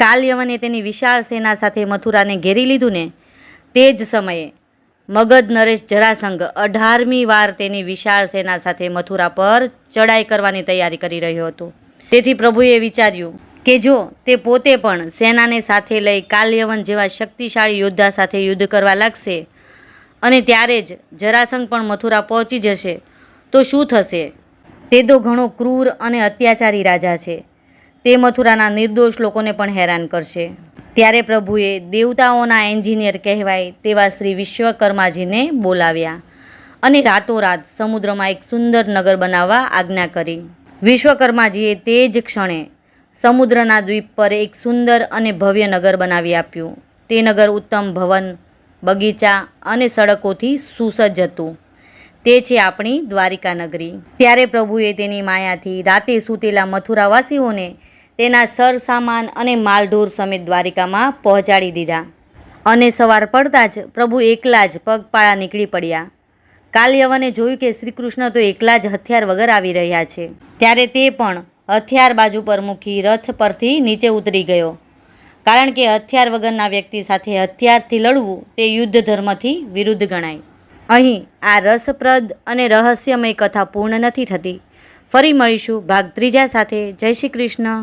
કાલયવને તેની વિશાળ સેના સાથે મથુરાને ઘેરી લીધું ને તે જ સમયે મગધ નરેશ જરાસંઘ 18મી વાર તેની વિશાળ સેના સાથે મથુરા પર ચડાઈ કરવાની તૈયારી કરી રહ્યો હતો। તેથી પ્રભુએ વિચાર્યું કે જો તે પોતે પણ સેનાને સાથે લઈ કાલયવન જેવા શક્તિશાળી યોદ્ધા સાથે યુદ્ધ કરવા લાગશે અને ત્યારે જ જરાસંઘ પણ મથુરા પહોંચી જશે તો શું થશે? તે તો ઘણો ક્રૂર અને અત્યાચારી રાજા છે। તે મથુરાના નિર્દોષ લોકોને પણ હેરાન કરશે। ત્યારે પ્રભુએ દેવતાઓના એન્જિનિયર કહેવાય તેવા શ્રી વિશ્વકર્માજીને બોલાવ્યા અને રાતોરાત સમુદ્રમાં એક સુંદર નગર બનાવવા આજ્ઞા કરી। વિશ્વકર્માજીએ તે જ ક્ષણે સમુદ્રના દ્વીપ પર એક સુંદર અને ભવ્ય નગર બનાવી આપ્યું। તે નગર ઉત્તમ ભવન, બગીચા અને સડકોથી સુસજ્જ હતું। તે છે આપણી દ્વારિકા નગરી। ત્યારે પ્રભુએ તેની માયાથી રાતે સૂતેલા મથુરાવાસીઓને તેના સરસામાન અને માલઢોર સમેત દ્વારિકામાં પહોંચાડી દીધા અને સવાર પડતા જ પ્રભુ એકલા જ પગપાળા નીકળી પડ્યા। કાલયવને જોયું કે શ્રીકૃષ્ણ તો એકલા જ હથિયાર વગર આવી રહ્યા છે। ત્યારે તે પણ હથિયાર બાજુ પર મૂકી રથ પરથી નીચે ઉતરી ગયો, કારણ કે હથિયાર વગરના વ્યક્તિ સાથે હથિયારથી લડવું તે યુદ્ધ ધર્મથી વિરુદ્ધ ગણાય। અહીં આ રસપ્રદ અને રહસ્યમય કથા પૂર્ણ નથી થતી। ફરી મળીશું ભાગ 3 સાથે। જય શ્રી કૃષ્ણ।